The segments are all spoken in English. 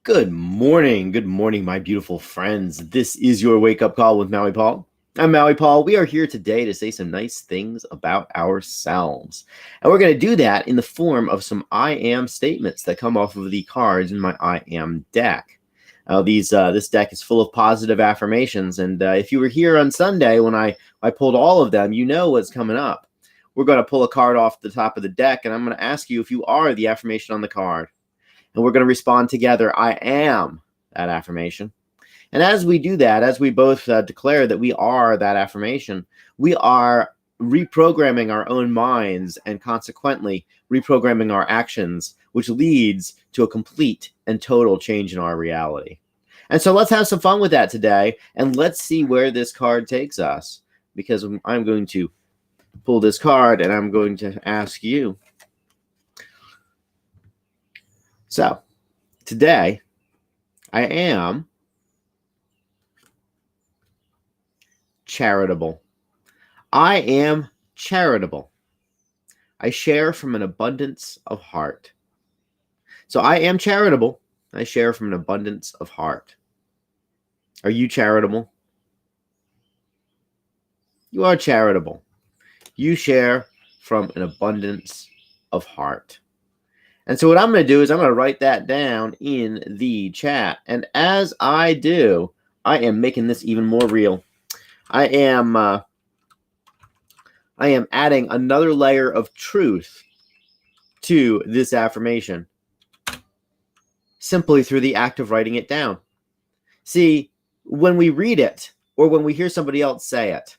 Good morning. Good morning, my beautiful friends. This is your wake up call with Maui Paul. I'm Maui Paul. We are here today to say some nice things about ourselves. And we're going to do that in the form of some I am statements that come off of the cards in my I am deck. This deck is full of positive affirmations. And if you were here on Sunday when I pulled all of them, you know what's coming up. We're going to pull a card off the top of the deck, and I'm going to ask you if you are the affirmation on the card. And we're going to respond together, I am that affirmation. And as we do that, as we both declare that we are that affirmation, we are reprogramming our own minds and consequently reprogramming our actions, which leads to a complete and total change in our reality. And so let's have some fun with that today, and let's see where this card takes us, because I'm going to pull this card and I'm going to ask you. So, today, I am charitable. I am charitable. I share from an abundance of heart. So, I am charitable. I share from an abundance of heart. Are you charitable? You are charitable. You share from an abundance of heart. And so what I'm going to do is I'm going to write that down in the chat. And as I do, I am making this even more real. I am adding another layer of truth to this affirmation simply through the act of writing it down. See, when we read it or when we hear somebody else say it,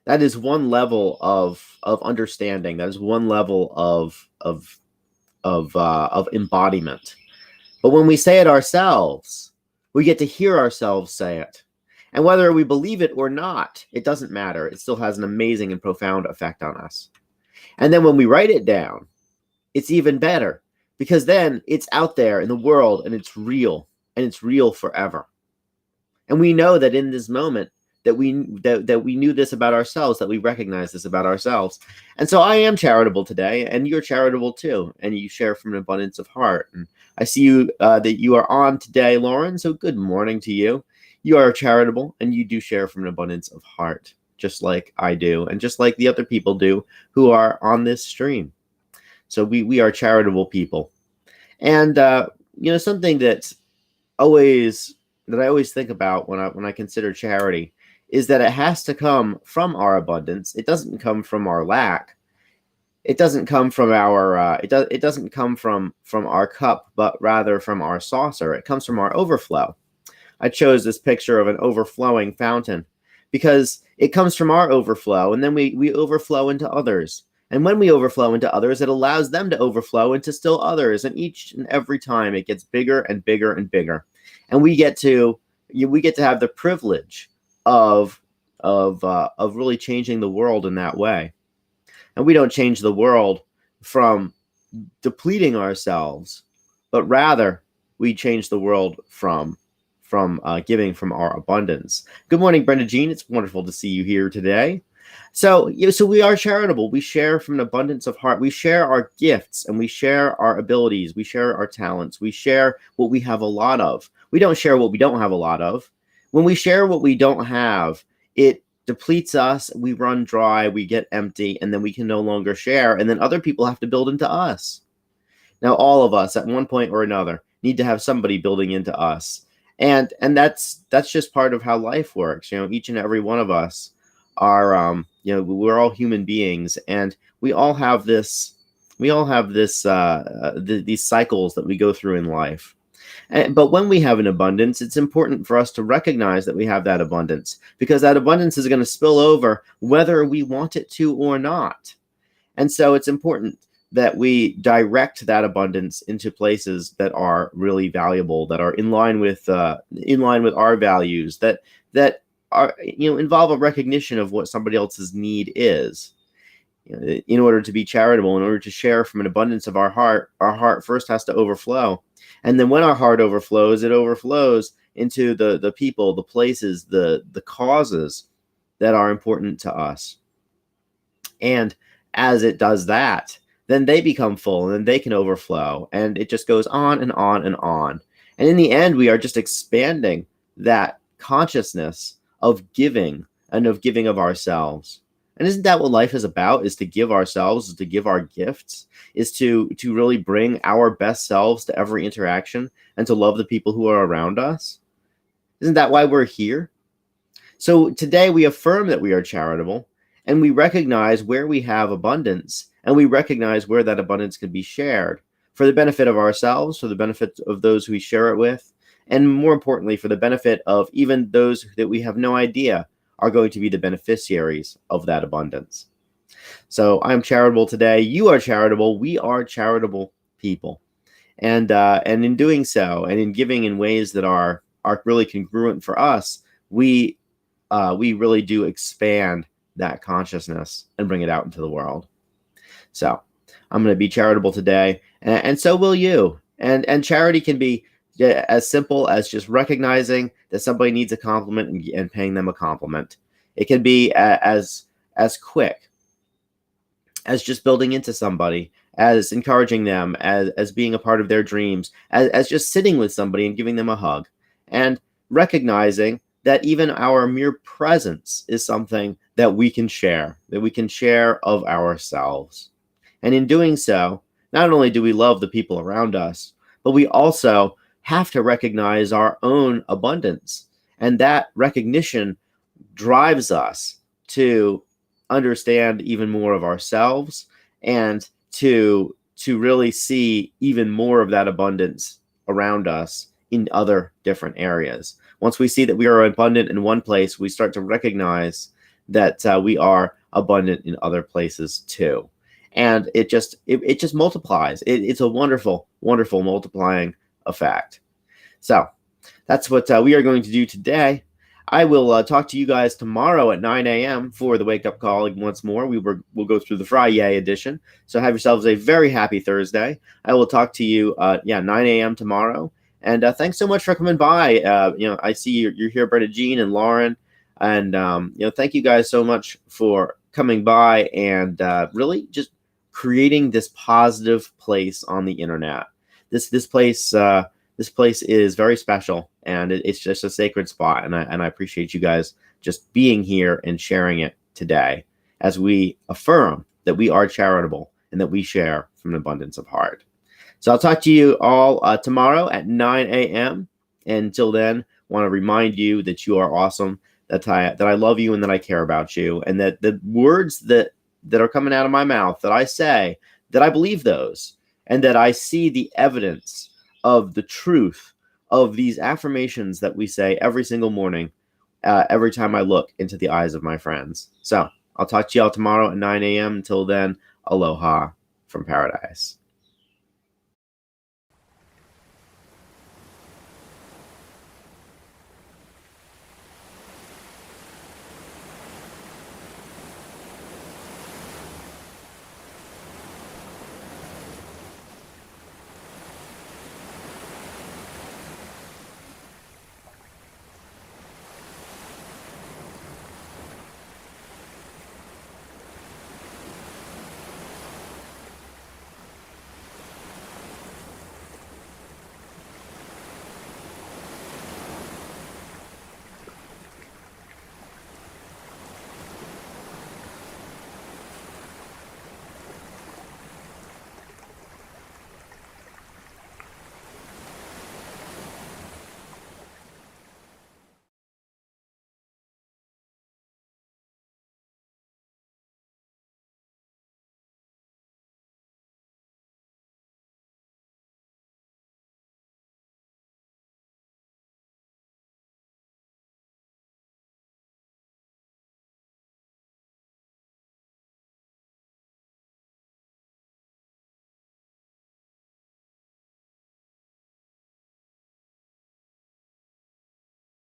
that is one level of understanding. That is one level of embodiment. But when we say it ourselves, we get to hear ourselves say it. And whether we believe it or not, it doesn't matter. It still has an amazing and profound effect on us. And then when we write it down, it's even better, because then it's out there in the world and it's real forever. And we know that in this moment that we knew this about ourselves, that we recognize this about ourselves. And so I am charitable today, and you're charitable too, and you share from an abundance of heart. And I see you that you are on today, Lauren, so good morning to you. You are charitable, and you do share from an abundance of heart, just like I do, and just like the other people do who are on this stream. So we are charitable people. And something that I always think about when I consider charity is that it has to come from our abundance. It doesn't come from our lack. It doesn't come from our it doesn't come from our cup, but rather from our saucer. It comes from our overflow. I chose this picture of an overflowing fountain because it comes from our overflow, and then we overflow into others. And when we overflow into others, it allows them to overflow into still others. And each and every time it gets bigger and bigger and bigger. And we get to have the privilege of really changing the world in that way. And we don't change the world from depleting ourselves, but rather we change the world from giving from our abundance. Good morning, Brenda Jean. It's wonderful to see you here today. So we are charitable. We share from an abundance of heart. We share our gifts, and we share our abilities. We share our talents. We share what we have a lot of. We don't share what we don't have a lot of. When we share what we don't have, it depletes us. We run dry. We get empty, and then we can no longer share. And then other people have to build into us. Now, all of us at one point or another need to have somebody building into us. And that's just part of how life works. Each and every one of us are, we're all human beings, and we all have these cycles that we go through in life. But when we have an abundance, it's important for us to recognize that we have that abundance, because that abundance is going to spill over whether we want it to or not. And so it's important that we direct that abundance into places that are really valuable, that are in line with our values, that are, involve a recognition of what somebody else's need is. In order to be charitable, in order to share from an abundance of our heart first has to overflow. And then when our heart overflows, it overflows into the people, the places, the causes that are important to us. And as it does that, then they become full, and then they can overflow, and it just goes on and on and on. And in the end, we are just expanding that consciousness of giving and of giving of ourselves. And isn't that what life is about? Is to give ourselves, is to give our gifts, is to really bring our best selves to every interaction and to love the people who are around us? Isn't that why we're here? So today we affirm that we are charitable, and we recognize where we have abundance, and we recognize where that abundance can be shared for the benefit of ourselves, for the benefit of those we share it with, and more importantly, for the benefit of even those that we have no idea are going to be the beneficiaries of that abundance. So I'm charitable today. You are charitable. We are charitable people. And in doing so, and in giving in ways that are really congruent for us, we really do expand that consciousness and bring it out into the world. So I'm going to be charitable today, and so will you. And charity can be as simple as just recognizing that somebody needs a compliment and paying them a compliment. It can be as quick as just building into somebody, as encouraging them, as being a part of their dreams, as just sitting with somebody and giving them a hug, and recognizing that even our mere presence is something that we can share of ourselves. And in doing so, not only do we love the people around us, but we also have to recognize our own abundance. And that recognition drives us to understand even more of ourselves and to really see even more of that abundance around us in other different areas. Once we see that we are abundant in one place, we start to recognize that we are abundant in other places too. And it just multiplies. It's a wonderful, wonderful multiplying effect. So that's what we are going to do today. I will talk to you guys tomorrow at 9 a.m. for the wake up call once more. We'll go through the Friday edition. So have yourselves a very happy Thursday. I will talk to you 9 a.m. tomorrow. And thanks so much for coming by. I see you're here, Brenda Jean and Lauren. And thank you guys so much for coming by and really just creating this positive place on the internet. This place is very special, and it's just a sacred spot. And I appreciate you guys just being here and sharing it today as we affirm that we are charitable and that we share from an abundance of heart. So I'll talk to you all tomorrow at 9 a.m. Until then, I want to remind you that you are awesome, that I love you and that I care about you, and that the words that are coming out of my mouth, that I say, that I believe those, and that I see the evidence of the truth of these affirmations that we say every single morning, every time I look into the eyes of my friends. So I'll talk to y'all tomorrow at 9 a.m. Until then, aloha from paradise.